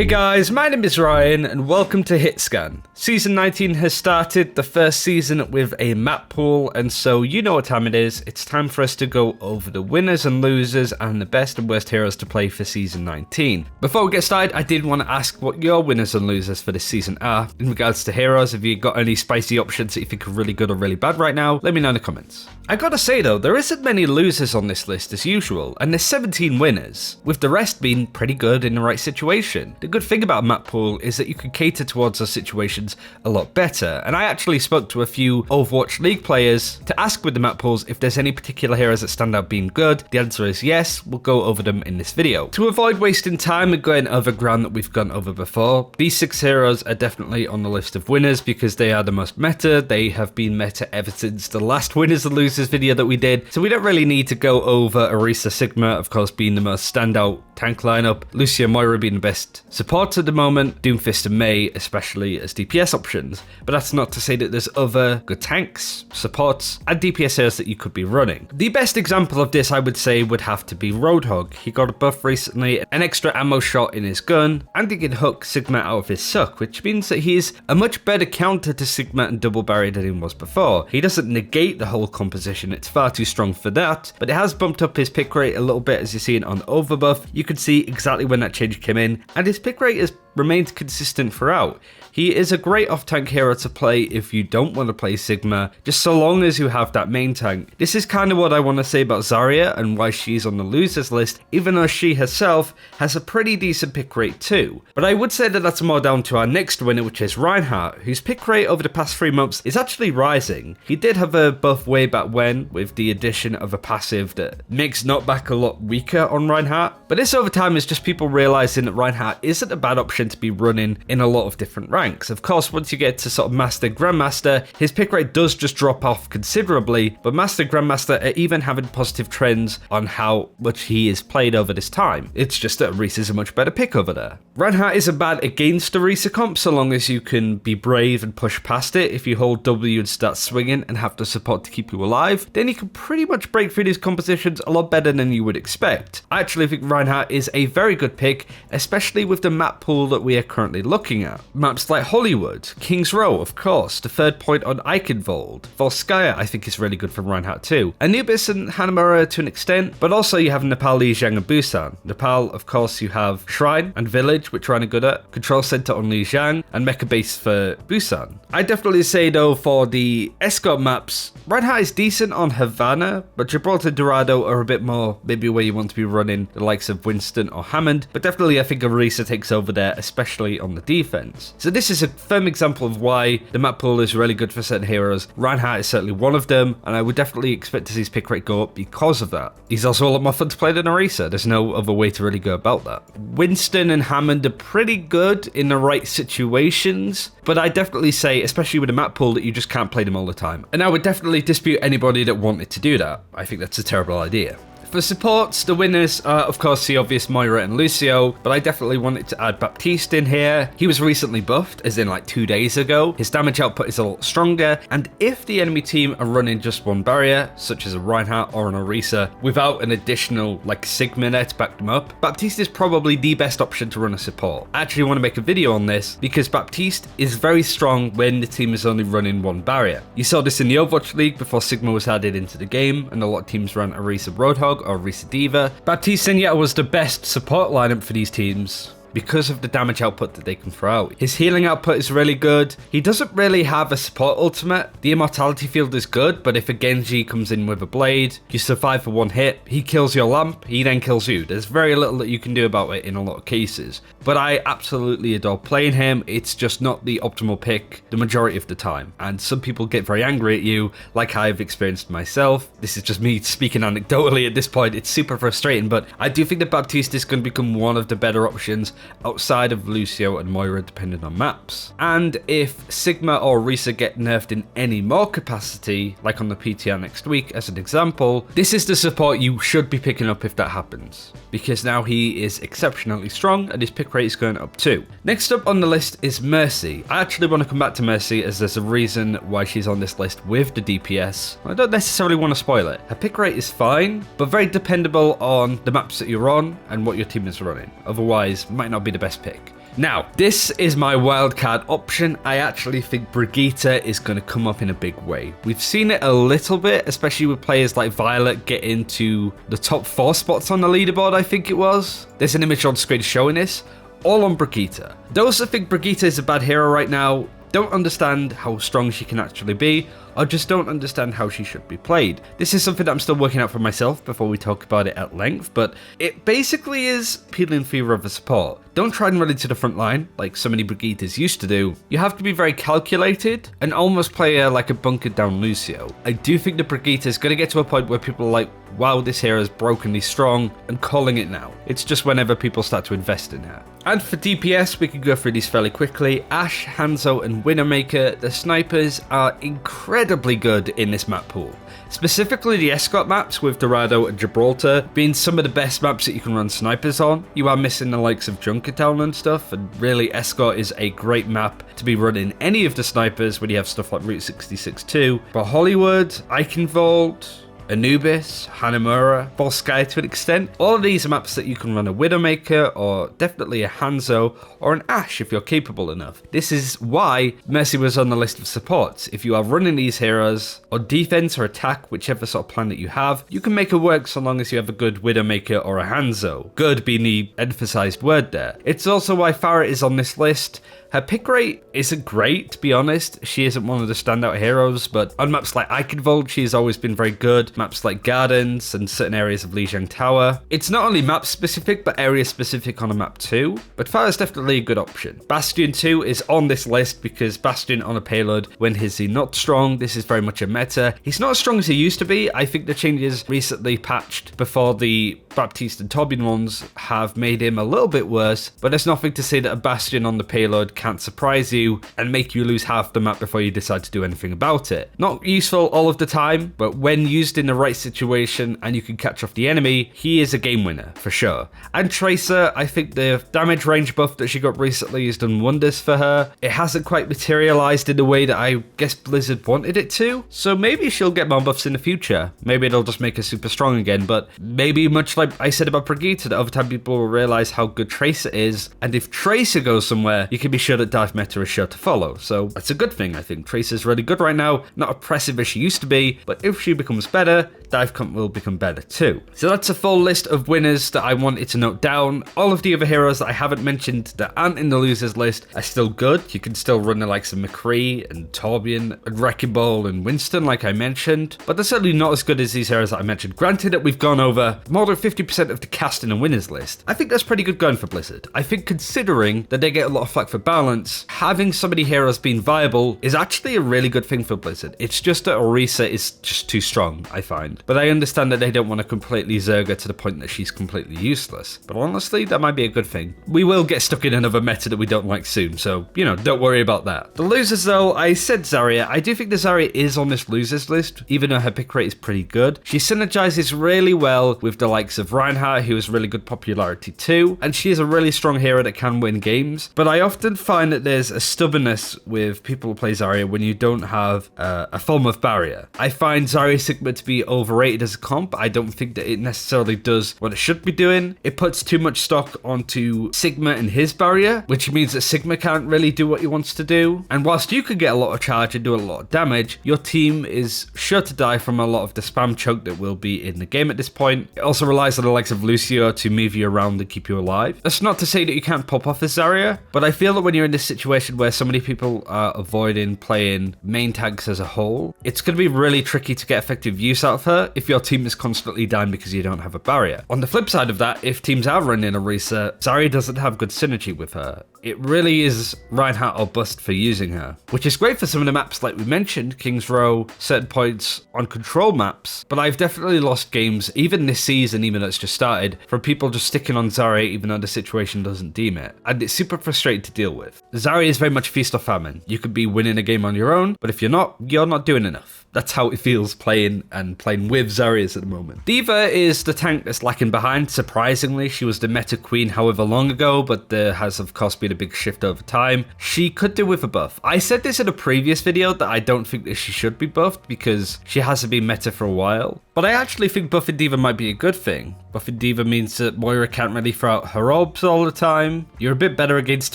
Hey guys, my name is Ryan and welcome to HitScan. Season 19 has started, the first season with a map pool, and so you know what time it is. It's time for us to go over the winners and losers and the best and worst heroes to play for Season 19. Before we get started, I did want to ask what your winners and losers for this season are. In regards to heroes, if you got any spicy options that you think are really good or really bad right now, let me know in the comments. I gotta say though, there isn't many losers on this list as usual, and there's 17 winners, with the rest being pretty good in the right situation. The good thing about a map pool is that you can cater towards those situations a lot better, and I actually spoke to a few Overwatch League players to ask with the map pools if there's any particular heroes that stand out being good. The answer is yes, we'll go over them in this video. To avoid wasting time and going over ground that we've gone over before, these 6 heroes are definitely on the list of winners because they are the most meta. They have been meta ever since the last winners and losers video that we did, so we don't really need to go over Orisa Sigma, of course, being the most standout tank lineup, Lucio Moira being the best support at the moment, Doomfist and Mei especially as DPS options, but that's not to say that there's other good tanks, supports, and DPS heroes that you could be running. The best example of this I would say would have to be Roadhog. He got a buff recently, an extra ammo shot in his gun, and he can hook Sigma out of his suck, which means that he's a much better counter to Sigma and double barrier than he was before. He doesn't negate the whole composition, it's far too strong for that, but it has bumped up his pick rate a little bit as you see it on overbuff. You can see exactly when that change came in, and his pick rate has remained consistent throughout. He is a great off-tank hero to play if you don't want to play Sigma, just so long as you have that main tank. This is kind of what I want to say about Zarya and why she's on the losers list, even though she herself has a pretty decent pick rate too. But I would say that that's more down to our next winner, which is Reinhardt, whose pick rate over the past 3 months is actually rising. He did have a buff way back when, with the addition of a passive that makes knockback a lot weaker on Reinhardt, but this over time is just people realizing that Reinhardt isn't a bad option to be running in a lot of different ranks. Of course, once you get to sort of Master Grandmaster, his pick rate does just drop off considerably, but Master Grandmaster are even having positive trends on how much he is played over this time. It's just that Orisa's a much better pick over there. Reinhardt isn't bad against Orisa comp so long as you can be brave and push past it. If you hold W and start swinging and have the support to keep you alive, then you can pretty much break through these compositions a lot better than you would expect. I actually think Reinhardt is a very good pick, especially with the map pool that we are currently looking at. Maps like Hollywood, King's Row, of course, the third point on Eichenwald, Volskaya I think is really good for Reinhardt too, Anubis and Hanamura to an extent, but also you have Nepal, Lijiang and Busan. Nepal, of course, you have Shrine and Village, which Ryan are good at, Control Center on Lijiang, and Mecha Base for Busan. I definitely say though for the escort maps, Reinhardt is decent on Havana, but Gibraltar and Dorado are a bit more maybe where you want to be running the likes of Winston or Hammond, but definitely I think Orisa takes over there, especially on the defense. So this is a firm example of why the map pool is really good for certain heroes. Reinhardt is certainly one of them, and I would definitely expect to see his pick rate go up because of that. He's also a lot more fun to play than Orisa. There's no other way to really go about that. Winston and Hammond are pretty good in the right situations, but I definitely say, especially with a map pool, that you just can't play them all the time. And I would definitely dispute anybody that wanted to do that. I think that's a terrible idea. For supports, the winners are of course the obvious Moira and Lucio, but I definitely wanted to add Baptiste in here. He was recently buffed, as in like 2 days ago. His damage output is a lot stronger, and if the enemy team are running just one barrier, such as a Reinhardt or an Orisa, without an additional like Sigma there to back them up, Baptiste is probably the best option to run a support. I actually want to make a video on this because Baptiste is very strong when the team is only running one barrier. You saw this in the Overwatch League before Sigma was added into the game, and a lot of teams ran Orisa Roadhog or Orisa Diva. Baptiste Senja was the best support lineup for these teams because of the damage output that they can throw out. His healing output is really good. He doesn't really have a support ultimate. The immortality field is good, but if a Genji comes in with a blade, you survive for 1 hit, he kills your lamp, he then kills you. There's very little that you can do about it in a lot of cases. But I absolutely adore playing him. It's just not the optimal pick the majority of the time. And some people get very angry at you, like I've experienced myself. This is just me speaking anecdotally at this point. It's super frustrating, but I do think that Baptiste is going to become one of the better options outside of Lucio and Moira depending on maps. And if Sigma or Orisa get nerfed in any more capacity, like on the PTR next week as an example, this is the support you should be picking up if that happens, because now he is exceptionally strong and his pick rate is going up too. Next up on the list is Mercy. I actually want to come back to Mercy as there's a reason why she's on this list with the DPS. I don't necessarily want to spoil it. Her pick rate is fine, but very dependable on the maps that you're on and what your team is running. Otherwise, might not be the best pick. Now, this is my wildcard option. I actually think Brigitte is going to come up in a big way. We've seen it a little bit, especially with players like Violet get into the top 4 spots on the leaderboard, I think it was. There's an image on screen showing this, all on Brigitte. Those that think Brigitte is a bad hero right now don't understand how strong she can actually be, or just don't understand how she should be played. This is something that I'm still working out for myself before we talk about it at length, but it basically is peeling for your other support. Don't try and run into the front line like so many Brigittes used to do. You have to be very calculated and almost play her like a bunkered down Lucio. I do think the Brigitte is going to get to a point where people are like, wow, this hero is brokenly strong, and calling it now. It's just whenever people start to invest in her. And for DPS, we can go through these fairly quickly. Ashe, Hanzo, and Widowmaker, the snipers are incredibly good in this map pool. Specifically the escort maps with Dorado and Gibraltar being some of the best maps that you can run snipers on. You are missing the likes of Junkertown and stuff, and really escort is a great map to be running any of the snipers when you have stuff like Route 66 too. But Hollywood, Eichenwald, Anubis, Hanamura, Volskaya to an extent. All of these are maps that you can run a Widowmaker or definitely a Hanzo or an Ashe if you're capable enough. This is why Mercy was on the list of supports. If you are running these heroes on defense or attack, whichever sort of plan that you have, you can make it work so long as you have a good Widowmaker or a Hanzo. Good being the emphasized word there. It's also why Farah is on this list. Her pick rate isn't great, to be honest. She isn't one of the standout heroes, but on maps like Eichenwald, she's always been very good. Maps like Gardens and certain areas of Lijiang Tower. It's not only map specific, but area specific on a map too. But Farah's definitely a good option. Bastion 2 is on this list because Bastion on a payload, when is he not strong? This is very much a meta. He's not as strong as he used to be. I think the changes recently patched before the Baptiste and Torbjorn ones have made him a little bit worse, but there's nothing to say that a Bastion on the payload can't surprise you and make you lose half the map before you decide to do anything about it. Not useful all of the time, but when used in the right situation and you can catch off the enemy, he is a game winner for sure. And Tracer, I think the damage range buff that she got recently has done wonders for her. It hasn't quite materialized in the way that I guess Blizzard wanted it to, so maybe she'll get more buffs in the future. Maybe it'll just make her super strong again, but maybe much like I said about Brigitte, that over time people will realize how good Tracer is, and if Tracer goes somewhere, you can be sure that dive meta is sure to follow. So that's a good thing. I think Tracer's really good right now, not oppressive as she used to be, but if she becomes better, dive comp will become better too. So that's a full list of winners that I wanted to note down. All of the other heroes that I haven't mentioned that aren't in the losers list are still good. You can still run the likes of McCree and Torbjorn and Wrecking Ball and Winston like I mentioned, but they're certainly not as good as these heroes that I mentioned. Granted that we've gone over more than 50% of the cast in a winners list. I think that's pretty good going for Blizzard. I think considering that they get a lot of flack for balance, having so many heroes being viable is actually a really good thing for Blizzard. It's just that Orisa is just too strong, I find. But I understand that they don't want to completely zerg her to the point that she's completely useless. But honestly, that might be a good thing. We will get stuck in another meta that we don't like soon, so, you know, don't worry about that. The losers though, I said Zarya. I do think the Zarya is on this losers list, even though her pick rate is pretty good. She synergizes really well with the likes of Reinhardt, who has really good popularity too, and she is a really strong hero that can win games. But I often find that there's a stubbornness with people who play Zarya when you don't have a form of barrier. I find Zarya Sigma to be overrated as a comp. I don't think that it necessarily does what it should be doing. It puts too much stock onto Sigma and his barrier, which means that Sigma can't really do what he wants to do. And whilst you could get a lot of charge and do a lot of damage, your team is sure to die from a lot of the spam choke that will be in the game at this point. It also relies on the likes of Lucio to move you around and keep you alive. That's not to say that you can't pop off as Zarya, but I feel that when you're in this situation where so many people are avoiding playing main tanks as a whole, it's going to be really tricky to get effective use out of her if your team is constantly down because you don't have a barrier. On the flip side of that, if teams are running Orisa, Zarya doesn't have good synergy with her. It really is Reinhardt or bust for using her, which is great for some of the maps like we mentioned, King's Row, certain points on control maps, but I've definitely lost games, even this season, even though it's just started, from people just sticking on Zarya even though the situation doesn't deem it, and it's super frustrating to deal with. Zarya is very much feast or famine. You could be winning a game on your own, but if you're not doing enough. That's how it feels playing with Zaryas at the moment. D.Va is the tank that's lacking behind. Surprisingly, she was the meta queen however long ago, but there has of course been a big shift over time. She could do with a buff. I said this in a previous video that I don't think that she should be buffed because she hasn't been meta for a while. But I actually think buffing D.Va might be a good thing Buffing D.Va means that Moira can't really throw out her orbs all the time. You're a bit better against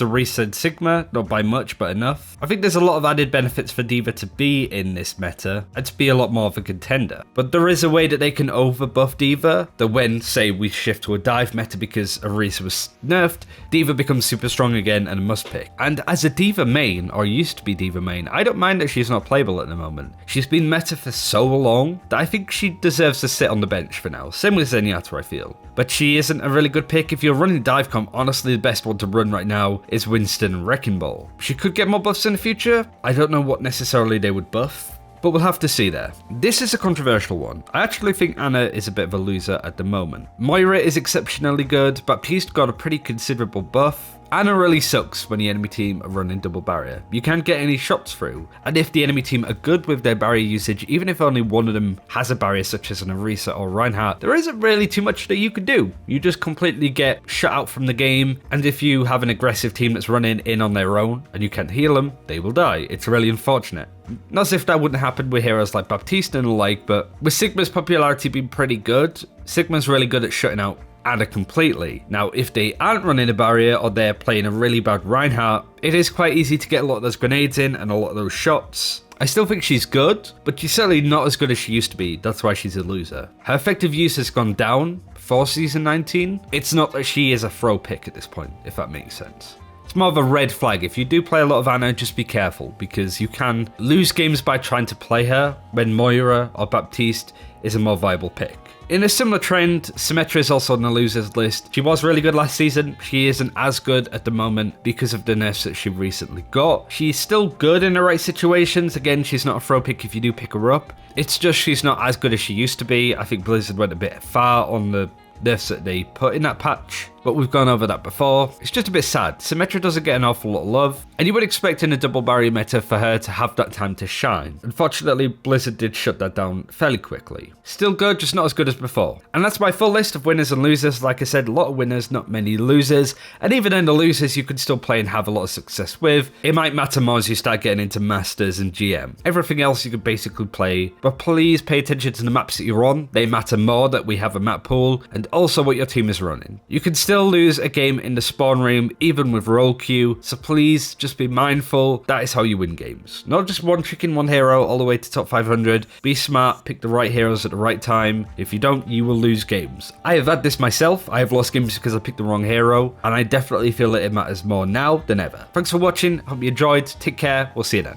Orisa and Sigma, not by much, but enough. I think there's a lot of added benefits for D.Va to be in this meta, and to be a lot more of a contender. But there is a way that they can overbuff D.Va, that when, say, we shift to a dive meta because Orisa was nerfed, D.Va becomes super strong again and a must pick. And as a D.Va main, or used to be D.Va main, I don't mind that she's not playable at the moment. She's been meta for so long that I think she deserves to sit on the bench for now. Same with Zenyatta, I feel. But she isn't a really good pick. If you're running dive comp, honestly the best one to run right now is Winston and Wrecking Ball. She could get more buffs in the future. I don't know what necessarily they would buff, but we'll have to see there. This is a controversial one. I actually think Anna is a bit of a loser at the moment. Moira is exceptionally good, Baptiste got a pretty considerable buff. Anna really sucks when the enemy team are running double barrier. You can't get any shots through, and if the enemy team are good with their barrier usage, even if only one of them has a barrier such as an Orisa or Reinhardt, there isn't really too much that you can do. You just completely get shut out from the game, and if you have an aggressive team that's running in on their own and you can't heal them, they will die. It's really unfortunate. Not as if that wouldn't happen with heroes like Baptiste and the like, but with Sigma's popularity being pretty good, Sigma's really good at shutting out Anna completely. Now, if they aren't running a barrier or they're playing a really bad Reinhardt, it is quite easy to get a lot of those grenades in and a lot of those shots. I still think she's good, but she's certainly not as good as she used to be. That's why she's a loser. Her effective use has gone down for Season 19. It's not that she is a throw pick at this point, if that makes sense. It's more of a red flag. If you do play a lot of Anna, just be careful, because you can lose games by trying to play her when Moira or Baptiste is a more viable pick. In a similar trend, Symmetra is also on the losers list. She was really good last season. She isn't as good at the moment because of the nerfs that she recently got. She's still good in the right situations. Again, she's not a throw pick if you do pick her up. It's just she's not as good as she used to be. I think Blizzard went a bit far on the nerfs that they put in that patch, but we've gone over that before. It's just a bit sad. Symmetra doesn't get an awful lot of love, and you would expect in a double barrier meta for her to have that time to shine. Unfortunately, Blizzard did shut that down fairly quickly. Still good, just not as good as before. And that's my full list of winners and losers. Like I said, a lot of winners, not many losers, and even in the losers you can still play and have a lot of success with. It might matter more as you start getting into Masters and GM. Everything else you could basically play, but please pay attention to the maps that you're on. They matter more that we have a map pool, and also what your team is running. You can still lose a game in the spawn room even with roll queue, so please just be mindful. That is how you win games. Not just one trick in one hero all the way to top 500. Be smart, pick the right heroes at the right time. If you don't, you will lose games. I have had this myself. I have lost games because I picked the wrong hero, and I definitely feel that it matters more now than ever. Thanks for watching. Hope you enjoyed. Take care. We'll see you then.